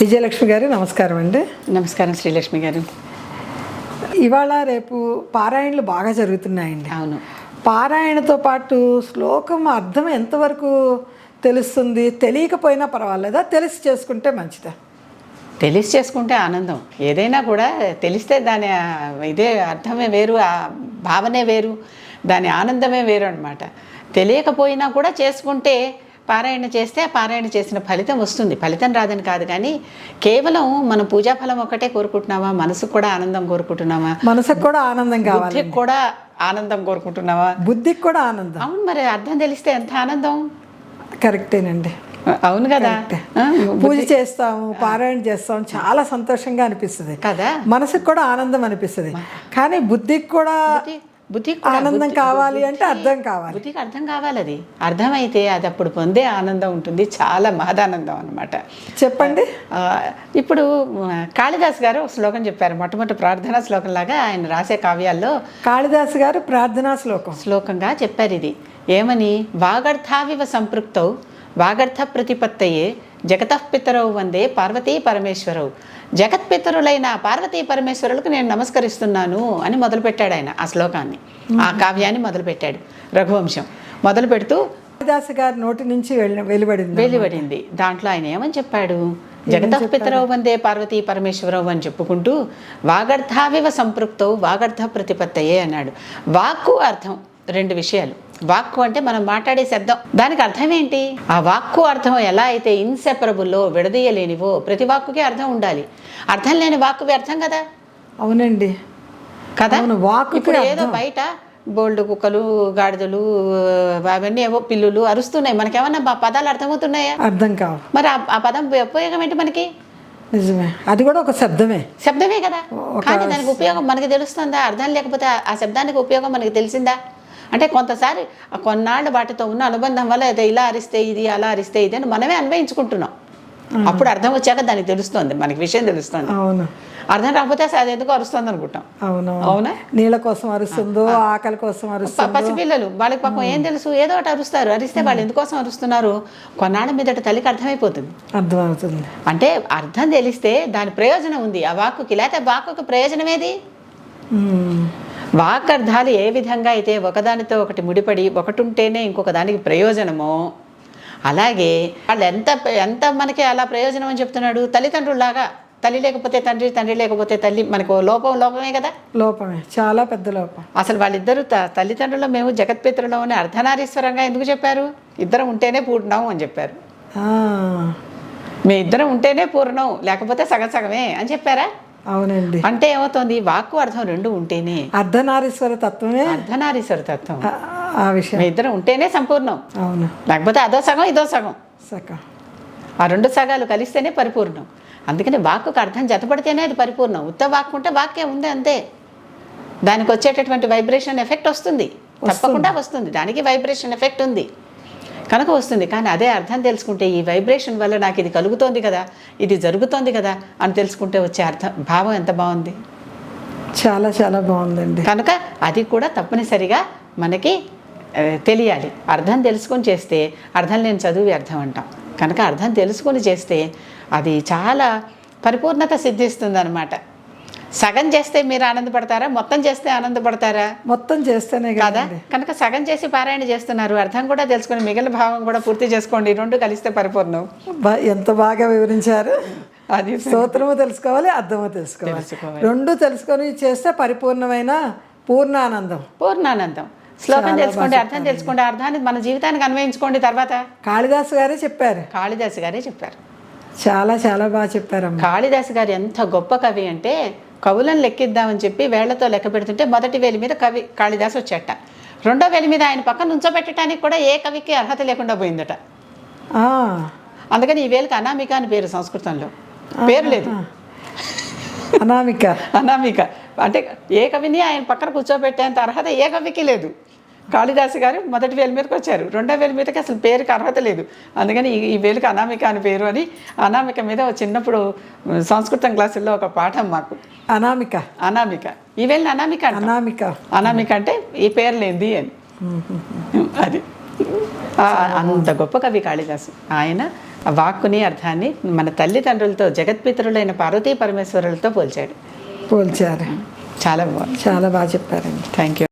విజయలక్ష్మి గారు నమస్కారం అండి. నమస్కారం శ్రీలక్ష్మి గారు. ఇవాళ రేపు పారాయణలు బాగా జరుగుతున్నాయండి. అవును. పారాయణతో పాటు శ్లోకం అర్థం ఎంతవరకు తెలుస్తుంది? తెలియకపోయినా పర్వాలేదా? తెలిసి చేసుకుంటే మంచిదా? తెలిసి చేసుకుంటే ఆనందం. ఏదైనా కూడా తెలిస్తే దాని ఇదే అర్థమే వేరు, ఆ భావనే వేరు, దాని ఆనందమే వేరు అనమాట. తెలియకపోయినా కూడా చేసుకుంటే పారాయణ చేస్తే ఆ పారాయణ చేసిన ఫలితం వస్తుంది. ఫలితం రాదని కాదు, కానీ కేవలం మనం పూజాఫలం ఒకటే కోరుకుంటున్నామా? మనసుకు కూడా ఆనందం కోరుకుంటున్నామా? మనసుకు కూడా ఆనందం కావాలి, బుద్ధికి కూడా ఆనందం కోరుకుంటున్నావా? బుద్ధికి కూడా ఆనందం. అవును, మరి అర్థం తెలిస్తే ఎంత ఆనందం. కరెక్టేనండి. అవును కదా. పూజ చేస్తాము, పారాయణ చేస్తాం, చాలా సంతోషంగా అనిపిస్తుంది కదా. మనసుకు కూడా ఆనందం అనిపిస్తుంది. కానీ బుద్ధికి కూడా బుద్ధికి ఆనందం కావాలి అంటే అర్థం కావాలి. బుద్ధికి అర్థం కావాలి. అది అర్థమైతే అది అప్పుడు పొందే ఆనందం ఉంటుంది, చాలా మహదానందం అనమాట. చెప్పండి. ఇప్పుడు కాళిదాస్ గారు ఒక శ్లోకం చెప్పారు, మొట్టమొదటి ప్రార్థనా శ్లోకం లాగా ఆయన రాసే కావ్యాల్లో కాళిదాసు గారు ప్రార్థనా శ్లోకంగా చెప్పారు. ఇది ఏమని? వాగర్థావివ సంపృక్తౌ వాగర్థ ప్రతిపత్తయే జగతఃపితరౌ వందే పార్వతీ పరమేశ్వరౌ. జగత్పితరులైన పార్వతీ పరమేశ్వరులకు నేను నమస్కరిస్తున్నాను అని మొదలుపెట్టాడు ఆయన. ఆ శ్లోకాన్ని, ఆ కావ్యాన్ని మొదలుపెట్టాడు. రఘువంశం మొదలు పెడుతూ కాళిదాసు గారి నోటి నుంచి వెలువడింది. దాంట్లో ఆయన ఏమని చెప్పాడు? జగతఃపితరౌ వందే పార్వతీ పరమేశ్వరౌ అని చెప్పుకుంటూ వాగర్థావివ సంపృక్తౌ వాగర్థ ప్రతిపత్తయే అన్నాడు. వాక్కు అర్థం రెండు విషయాలు. వాక్కు అంటే మనం మాట్లాడే శబ్దం, దానికి అర్థం ఏంటి? ఆ వాక్కు అర్థం ఎలా అయితే ఇన్సెపరబుల్లో, విడదీయలేనివో, ప్రతి వాక్కుకి అర్థం ఉండాలి. అర్థం లేని వాక్కు వ్యర్థం కదా. అవునండి కదా. వాక్కు ఇప్పుడు ఏదో బయట బోల్డ్ కుక్కలు, గాడిదలు, అవన్నీ ఏవో పిల్లులు అరుస్తున్నాయి, మనకేమన్నా పదాలు అర్థమవుతున్నాయా? అర్థం కావు. మరి ఆ పదం ఉపయోగం ఏంటి మనకి? నిజమే, అది కూడా ఒక శబ్దమే కదా. కానీ దానికి ఉపయోగం మనకి తెలుస్తుందా? అర్థం లేకపోతే ఆ శబ్దానికి ఉపయోగం మనకి తెలిసిందా? అంటే కొంతసారి కొన్నాళ్ళు వాటితో ఉన్న అనుబంధం వల్ల అది ఇలా అరిస్తే ఇది, అలా అరిస్తే ఇది అని మనమే అన్వయించుకుంటున్నాం. అప్పుడు అర్థం వచ్చాక దానికి తెలుస్తుంది, మనకి విషయం తెలుస్తుంది. అవును. అర్థం రాకపోతే అది ఎందుకు అరుస్తుంది అనుకుంటాం. అవునా? నీళ్ళ కోసం అరుస్తుందో, ఆకలి కోసం అరుస్తుందో. పసిపిల్లలు, వాళ్ళకి పాపం ఏం తెలుసు, ఏదో ఒకటి అరుస్తారు. అరిస్తే వాళ్ళు ఎందుకోసం అరుస్తున్నారు కొన్నాళ్ళ మీదట తల్లికి అర్థమైపోతుంది. అర్థమవుతుంది. అంటే అర్థం తెలిస్తే దాని ప్రయోజనం ఉంది ఆ వాక్కుకి, లేకపోతే వాక్కుకి ప్రయోజనం ఏది? వాక్కర్థాలు ఏ విధంగా అయితే ఒకదానితో ఒకటి ముడిపడి ఒకటి ఉంటేనే ఇంకొక దానికి ప్రయోజనమో, అలాగే వాళ్ళు ఎంత మనకి అలా ప్రయోజనం అని చెప్తున్నాడు. తల్లిదండ్రుల్లాగా, తల్లి లేకపోతే తండ్రి, తండ్రి లేకపోతే తల్లి, మనకు లోపమే కదా. లోపమే, చాలా పెద్ద లోపం. అసలు వాళ్ళిద్దరూ తల్లిదండ్రులు మేము జగత్పితరులం అని అర్ధనారీశ్వరంగా ఎందుకు చెప్పారు? ఇద్దరం ఉంటేనే పూర్ణం అని చెప్పారు. మీ ఇద్దరం ఉంటేనే పూర్ణం, లేకపోతే సగం సగమే అని చెప్పారా? అవునండి. అంటే ఏమవుతుంది? వాక్కు అర్థం రెండు ఉంటేనే అర్ధనారీశ్వర తత్వమే. అర్ధనారీశ్వర తత్వం ఆ విషయం. మీ ఇద్దరం ఉంటేనే సంపూర్ణం. అవును. లేకపోతే అదో సగం ఇదో సగం. ఆ రెండు సగాలు కలిస్తేనే పరిపూర్ణం. అందుకని వాక్కుకు అర్థం జతపడితేనే అది పరిపూర్ణం. ఉత్త వాక్కు ఉంటే వాక్యం ఉంది అంతే. దానికి వచ్చేటటువంటి వైబ్రేషన్ ఎఫెక్ట్ వస్తుంది, తప్పకుండా వస్తుంది. దానికి వైబ్రేషన్ ఎఫెక్ట్ ఉంది కనుక వస్తుంది. కానీ అదే అర్థం తెలుసుకుంటే, ఈ వైబ్రేషన్ వల్ల నాకు ఇది కలుగుతోంది కదా, ఇది జరుగుతోంది కదా అని తెలుసుకుంటే వచ్చే అర్థం, భావం ఎంత బాగుంది. చాలా చాలా బాగుందండి. కనుక అది కూడా తప్పనిసరిగా మనకి తెలియాలి. అర్థం తెలుసుకొని చేస్తే అర్థం లేని చదువు అర్థం అంటాం. కనుక అర్థం తెలుసుకొని చేస్తే అది చాలా పరిపూర్ణత సిద్ధిస్తుంది అనమాట. సగం చేస్తే మీరు ఆనందపడతారా, మొత్తం చేస్తే ఆనందపడతారా? మొత్తం చేస్తేనే కదా. కనుక సగం చేసి పారాయణ చేస్తున్నారు, అర్థం కూడా తెలుసుకొని మిగిలిన భావం కూడా పూర్తి చేసుకోండి. రెండు కలిస్తే పరిపూర్ణం. ఎంత బాగా వివరించారు. అది స్తోత్రము తెలుసుకోవాలి, అర్థము తెలుసుకోవాలి. రెండు తెలుసుకొని చేస్తే పరిపూర్ణమైన పూర్ణానందం. శ్లోకం తెలుసుకోండి, అర్థం తెలుసుకోండి, అర్థాన్ని మన జీవితానికి అన్వయించుకోండి. తర్వాత కాళిదాసు గారే చెప్పారు. చాలా చాలా బాగా చెప్పారమ్మ. కాళిదాసు గారు ఎంత గొప్ప కవి అంటే, కవులను లెక్కిద్దామని చెప్పి వేళ్లతో లెక్క పెడుతుంటే మొదటి వేలి మీద కవి కాళిదాసు వచ్చేట, రెండో వేలి మీద ఆయన పక్కన నుంచోబెట్టడానికి కూడా ఏ కవికి అర్హత లేకుండా పోయిందట. అందుకని ఈ వేలికి అనామిక అని పేరు. సంస్కృతంలో పేరు లేదు, అనామిక. అంటే ఏ కవిని ఆయన పక్కన కూర్చోబెట్టేంత అర్హత ఏ కవికి లేదు. కాళిదాసు గారు మొదటి వేలి మీదకి వచ్చారు, రెండో వేలి మీదకి అసలు పేరుకి అర్హత లేదు. అందుకని ఈ వేలికి అనామిక అని పేరు అని. అనామిక మీద చిన్నప్పుడు సంస్కృతం క్లాసుల్లో ఒక పాఠం మాకు. అనామిక ఈ వేలిని అనామిక అంటే ఈ పేరు లేనిది అని. అది అంత గొప్ప కవి కాళిదాసు. ఆయన ఆ వాక్కుని అర్థాన్ని మన తల్లిదండ్రులతో జగత్పితరులైన పార్వతీ పరమేశ్వరులతో పోల్చాడు. పోల్చారు. చాలా బాగుంది. చాలా బాగా చెప్పారండి. Thank you.